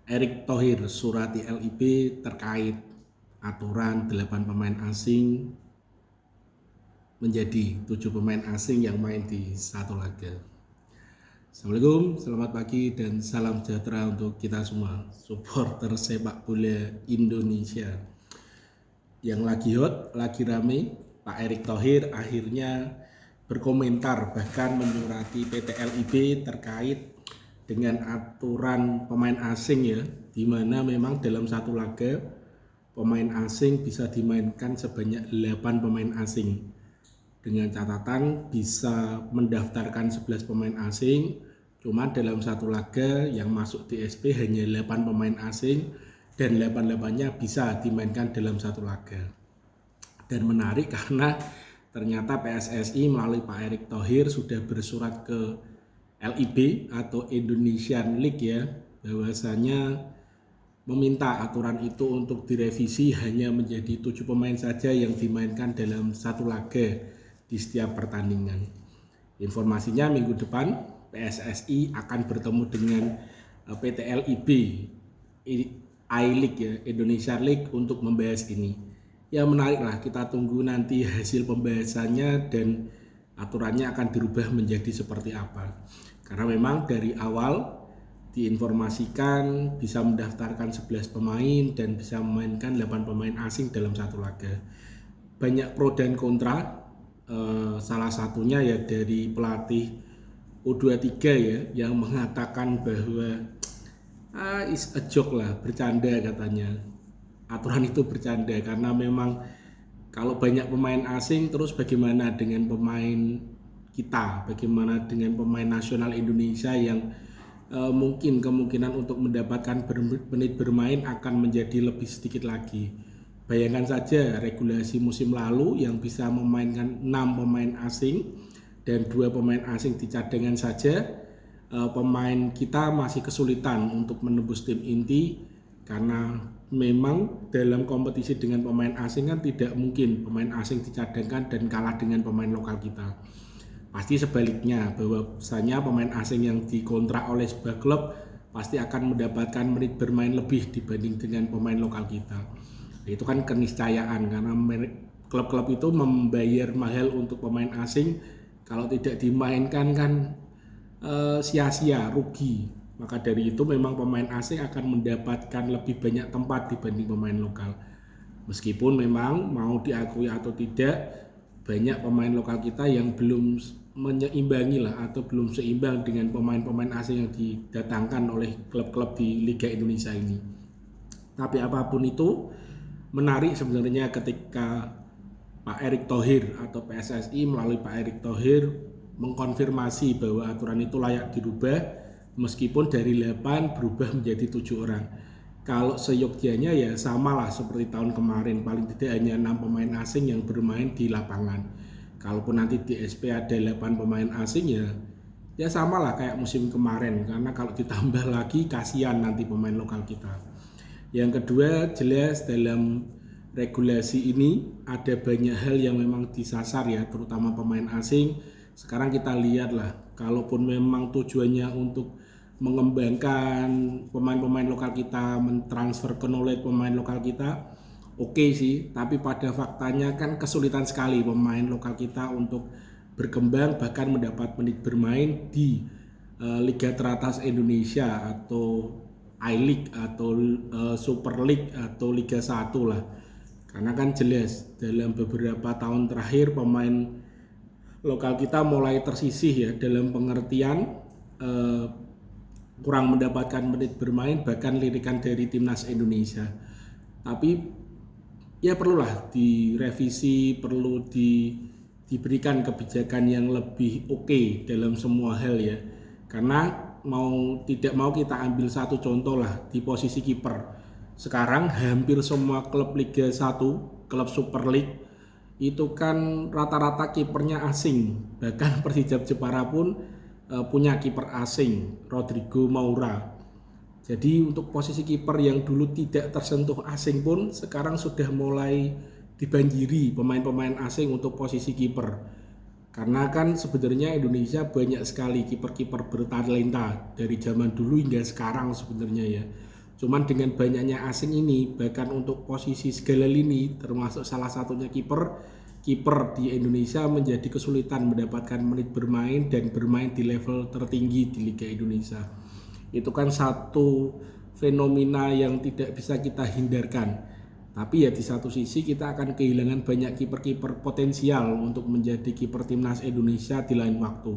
Erick Thohir surati LIB terkait aturan 8 pemain asing menjadi 7 pemain asing yang main di satu laga. Assalamualaikum, selamat pagi dan salam sejahtera untuk kita semua supporter sepak bola Indonesia. Yang lagi hot, lagi rame, Pak Erick Thohir akhirnya berkomentar bahkan menyurati PT LIB terkait dengan aturan pemain asing ya, di mana memang dalam satu laga pemain asing bisa dimainkan sebanyak 8 pemain asing. Dengan catatan bisa mendaftarkan 11 pemain asing, cuma dalam satu laga yang masuk DSP hanya 8 pemain asing dan 8-8-nya bisa dimainkan dalam satu laga. Dan menarik karena ternyata PSSI melalui Pak Erick Thohir sudah bersurat ke LIB atau Indonesian League ya, bahwasanya meminta aturan itu untuk direvisi hanya menjadi 7 pemain saja yang dimainkan dalam satu laga di setiap pertandingan. Informasinya minggu depan PSSI akan bertemu dengan PT LIB I-League ya, Indonesia League untuk membahas ini. Ya menarik lah, kita tunggu nanti hasil pembahasannya dan aturannya akan dirubah menjadi seperti apa. Karena memang dari awal diinformasikan bisa mendaftarkan 11 pemain dan bisa memainkan 8 pemain asing dalam satu laga. Banyak pro dan kontra, salah satunya ya dari pelatih U23 ya, yang mengatakan bahwa is a joke lah, bercanda katanya. Aturan itu bercanda karena memang kalau banyak pemain asing terus bagaimana dengan pemain kita, bagaimana dengan pemain nasional Indonesia yang mungkin kemungkinan untuk mendapatkan menit bermain akan menjadi lebih sedikit lagi. Bayangkan saja regulasi musim lalu yang bisa memainkan 6 pemain asing dan 2 pemain asing di cadangan saja, pemain kita masih kesulitan untuk menembus tim inti karena memang dalam kompetisi dengan pemain asing kan tidak mungkin pemain asing dicadangkan dan kalah dengan pemain lokal kita. Pasti sebaliknya, bahwasanya pemain asing yang dikontrak oleh sebuah klub pasti akan mendapatkan menit bermain lebih dibanding dengan pemain lokal kita. Itu kan keniscayaan karena klub-klub itu membayar mahal untuk pemain asing, kalau tidak dimainkan kan sia-sia, rugi. Maka dari itu memang pemain asing akan mendapatkan lebih banyak tempat dibanding pemain lokal. Meskipun memang mau diakui atau tidak, banyak pemain lokal kita yang belum menyeimbangi lah atau belum seimbang dengan pemain-pemain asing yang didatangkan oleh klub-klub di Liga Indonesia ini. Tapi apapun itu, menarik sebenarnya ketika Pak Erick Thohir atau PSSI melalui Pak Erick Thohir mengkonfirmasi bahwa aturan itu layak dirubah, meskipun dari 8 berubah menjadi 7 orang. Kalau seyogyanya ya samalah seperti tahun kemarin, paling tidak hanya 6 pemain asing yang bermain di lapangan. Kalaupun nanti di SP ada 8 pemain asing ya samalah kayak musim kemarin, karena kalau ditambah lagi kasihan nanti pemain lokal kita. Yang kedua, jelas dalam regulasi ini ada banyak hal yang memang disasar ya, terutama pemain asing. Sekarang kita lihatlah, kalaupun memang tujuannya untuk mengembangkan pemain-pemain lokal kita, mentransfer knowledge pemain lokal kita, oke sih, tapi pada faktanya kan kesulitan sekali pemain lokal kita untuk berkembang bahkan mendapat menit bermain di Liga teratas Indonesia atau I-League atau Super League atau Liga 1 lah. Karena kan jelas dalam beberapa tahun terakhir pemain lokal kita mulai tersisih ya, dalam pengertian kurang mendapatkan menit bermain bahkan lirikan dari timnas Indonesia. Tapi ya perlulah direvisi, perlu diberikan kebijakan yang lebih oke dalam semua hal ya. Karena mau tidak mau kita ambil satu contoh lah di posisi kiper. Sekarang hampir semua klub Liga 1, klub Super League itu kan rata-rata kipernya asing. Bahkan Persijap Jepara pun punya kiper asing, Rodrigo Moura. Jadi untuk posisi kiper yang dulu tidak tersentuh asing pun sekarang sudah mulai dibanjiri pemain-pemain asing untuk posisi kiper. Karena kan sebenarnya Indonesia banyak sekali kiper-kiper bertalenta dari zaman dulu hingga sekarang sebenarnya ya. Cuman dengan banyaknya asing ini, bahkan untuk posisi segala lini, termasuk salah satunya kiper di Indonesia menjadi kesulitan mendapatkan menit bermain dan bermain di level tertinggi di Liga Indonesia. Itu kan satu fenomena yang tidak bisa kita hindarkan. Tapi ya di satu sisi kita akan kehilangan banyak kiper-kiper potensial untuk menjadi kiper timnas Indonesia di lain waktu.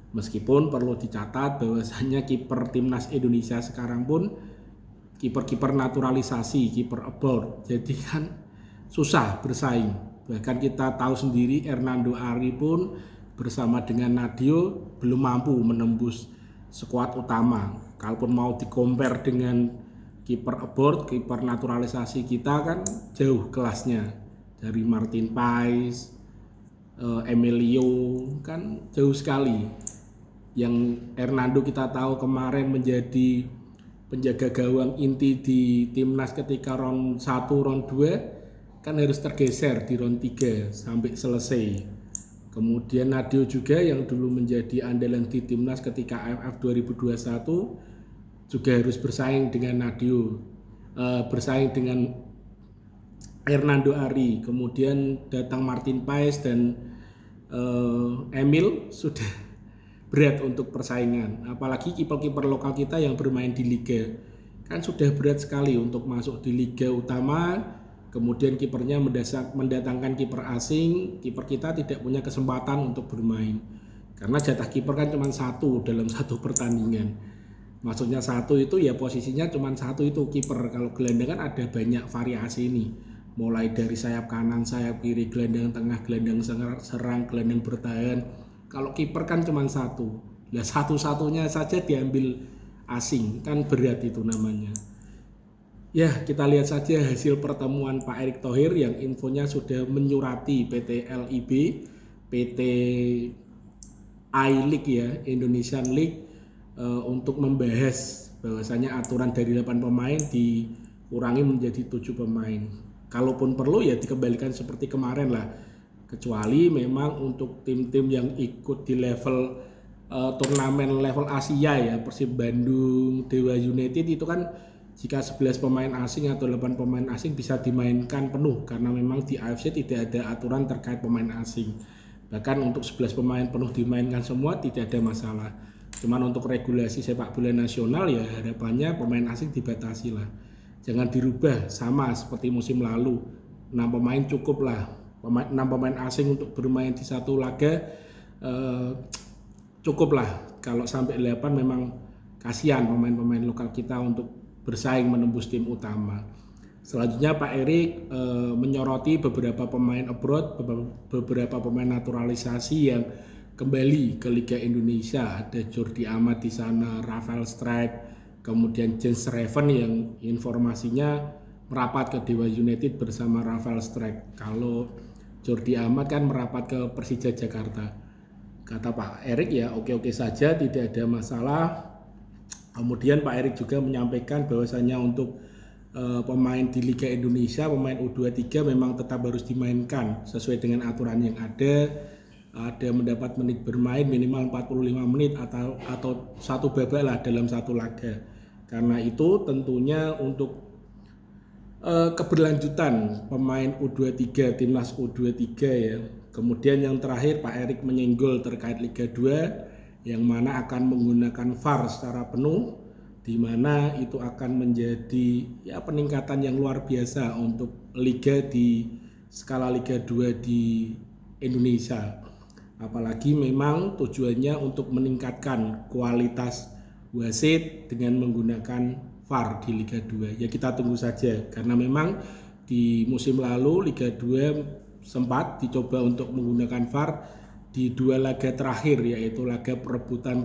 Meskipun perlu dicatat bahwasannya kiper timnas Indonesia sekarang pun kiper-kiper naturalisasi, kiper abroad. Jadi kan susah bersaing. Bahkan kita tahu sendiri Hernando Ari pun bersama dengan Nadeo belum mampu menembus skuad utama. Kalaupun mau di-compare dengan kiper abroad, kiper naturalisasi kita kan jauh kelasnya. Dari Martin Paes, Emilio kan jauh sekali. Yang Hernando kita tahu kemarin menjadi penjaga gawang inti di timnas ketika round 1, round 2 kan harus tergeser di round 3 sampai selesai. Kemudian Nadeo juga yang dulu menjadi andalan di timnas ketika AFF 2021 juga harus bersaing dengan Nadeo, bersaing dengan Hernando Ari. Kemudian datang Martin Paes dan Emil, sudah berat untuk persaingan. Apalagi kiper-kiper lokal kita yang bermain di liga kan sudah berat sekali untuk masuk di liga utama. Kemudian kipernya mendatangkan kiper asing, kiper kita tidak punya kesempatan untuk bermain karena jatah kiper kan cuma satu dalam satu pertandingan. Maksudnya satu itu ya posisinya cuma satu itu kiper. Kalau gelandang kan ada banyak variasi nih, mulai dari sayap kanan, sayap kiri, gelandang tengah, gelandang serang, gelandang bertahan. Kalau kiper kan cuma satu, ya satu-satunya saja diambil asing, kan berat itu namanya. Ya, kita lihat saja hasil pertemuan Pak Erick Thohir yang infonya sudah menyurati PT LIB, PT I-League ya, Indonesian League, untuk membahas bahwasanya aturan dari 8 pemain dikurangi menjadi 7 pemain. Kalaupun perlu ya dikembalikan seperti kemarin lah. Kecuali memang untuk tim-tim yang ikut di level turnamen level Asia ya, Persib Bandung, Dewa United itu kan jika 11 pemain asing atau 8 pemain asing bisa dimainkan penuh karena memang di AFC tidak ada aturan terkait pemain asing. Bahkan untuk 11 pemain penuh dimainkan semua tidak ada masalah. Cuman untuk regulasi sepak bola nasional ya harapannya pemain asing dibatasi lah. Jangan dirubah sama seperti musim lalu. 6 pemain cukup lah. 6 pemain asing untuk bermain di satu laga cukup lah. Kalau sampai 8 memang kasihan pemain-pemain lokal kita untuk bersaing menembus tim utama. Selanjutnya Pak Erick menyoroti beberapa pemain abroad, beberapa pemain naturalisasi yang kembali ke Liga Indonesia. Ada Jordi Amat di sana, Rafael Strike, kemudian James Raven yang informasinya merapat ke Dewa United bersama Rafael Strike. Kalau Jordi Amat kan merapat ke Persija Jakarta. Kata Pak Erick ya oke-oke saja, tidak ada masalah. Kemudian Pak Erick juga menyampaikan bahwasanya untuk pemain di Liga Indonesia, pemain U23 memang tetap harus dimainkan sesuai dengan aturan yang ada. Ada mendapat menit bermain minimal 45 menit atau satu babak lah dalam satu laga. Karena itu tentunya untuk keberlanjutan pemain U23, timnas U23 ya. Kemudian yang terakhir Pak Erick menyenggol terkait Liga 2 yang mana akan menggunakan VAR secara penuh, di mana itu akan menjadi ya peningkatan yang luar biasa untuk liga di skala Liga 2 di Indonesia. Apalagi memang tujuannya untuk meningkatkan kualitas wasit dengan menggunakan VAR di Liga 2. Ya kita tunggu saja karena memang di musim lalu Liga 2 sempat dicoba untuk menggunakan VAR di 2 laga terakhir, yaitu laga perebutan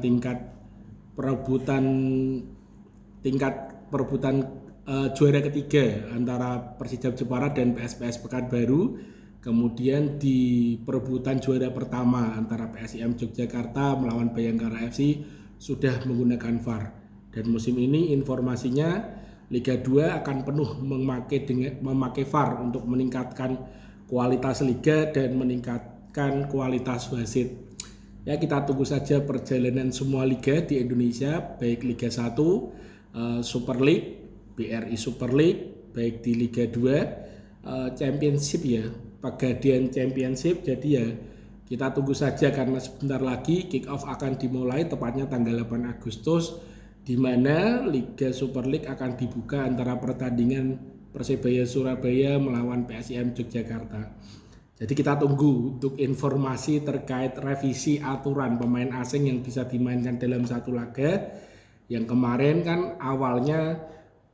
juara ketiga antara Persijap Jepara dan PSPS Pekanbaru. Kemudian di perebutan juara pertama antara PSIM Yogyakarta melawan Bayangkara FC sudah menggunakan VAR. Dan musim ini informasinya Liga 2 akan penuh memakai VAR untuk meningkatkan kualitas liga dan meningkatkan kualitas wasit. Ya kita tunggu saja perjalanan semua liga di Indonesia, baik Liga 1, Super League, BRI Super League, baik di Liga 2, Championship ya, Pegadaian Championship. Jadi ya kita tunggu saja karena sebentar lagi kick off akan dimulai, tepatnya tanggal 8 Agustus, di mana Liga Super League akan dibuka antara pertandingan Persebaya Surabaya melawan PSIM Yogyakarta. Jadi kita tunggu untuk informasi terkait revisi aturan pemain asing yang bisa dimainkan dalam satu laga. Yang kemarin kan awalnya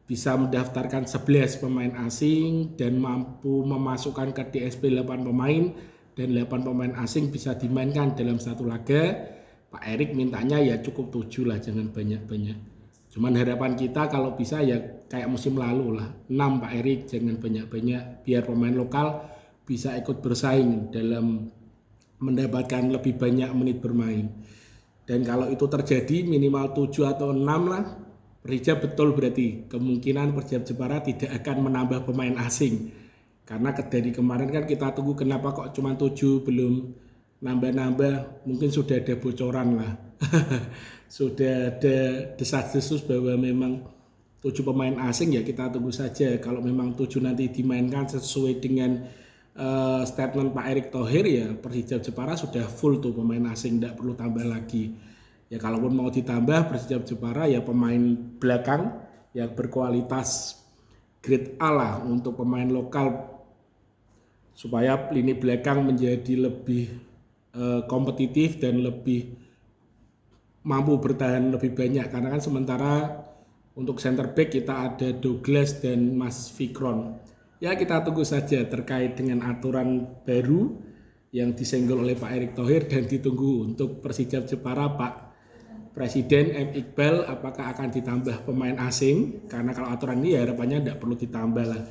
bisa mendaftarkan 11 pemain asing dan mampu memasukkan ke DSP 8 pemain, dan 8 pemain asing bisa dimainkan dalam satu laga. Pak Erik mintanya ya cukup 7 lah, jangan banyak-banyak. Cuman harapan kita kalau bisa ya kayak musim lalu lah, 6 Pak Erik, jangan banyak-banyak, biar pemain lokal bisa ikut bersaing dalam mendapatkan lebih banyak menit bermain. Dan kalau itu terjadi minimal 7 atau 6 lah, Persija betul berarti kemungkinan Persija Jepara tidak akan menambah pemain asing. Karena dari kemarin kan kita tunggu kenapa kok cuma 7 belum nambah-nambah, mungkin sudah ada bocoran lah. Sudah ada desas-desus bahwa memang 7 pemain asing, ya kita tunggu saja. Kalau memang 7 nanti dimainkan sesuai dengan statement Pak Erick Thohir, ya Persija Jepara sudah full tuh pemain asing, tidak perlu tambah lagi. Ya kalaupun mau ditambah Persija Jepara ya pemain belakang yang berkualitas grade A lah untuk pemain lokal, supaya lini belakang menjadi lebih kompetitif dan lebih mampu bertahan lebih banyak. Karena kan sementara untuk center back kita ada Douglas dan Mas Fikron. Ya kita tunggu saja terkait dengan aturan baru yang disenggol oleh Pak Erick Thohir, dan ditunggu untuk Persija Jepara Pak Presiden M. Iqbal apakah akan ditambah pemain asing. Karena kalau aturan ini ya harapannya tidak perlu ditambah lah,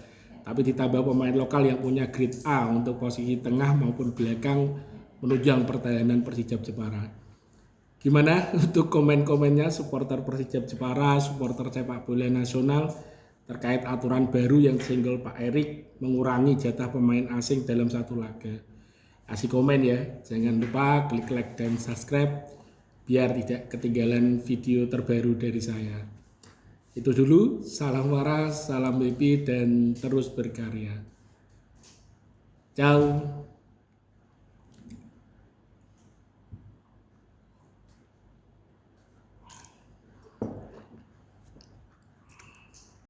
tapi ditambah pemain lokal yang punya grade A untuk posisi tengah maupun belakang menunjang pertahanan Persija Jepara. Gimana untuk komen-komennya supporter Persija Jepara, supporter sepak bola nasional terkait aturan baru yang disenggol Pak Erick mengurangi jatah pemain asing dalam satu laga? Kasih komen ya, jangan lupa klik like dan subscribe biar tidak ketinggalan video terbaru dari saya. Itu dulu, salam waras, salam happy, dan terus berkarya. Ciao.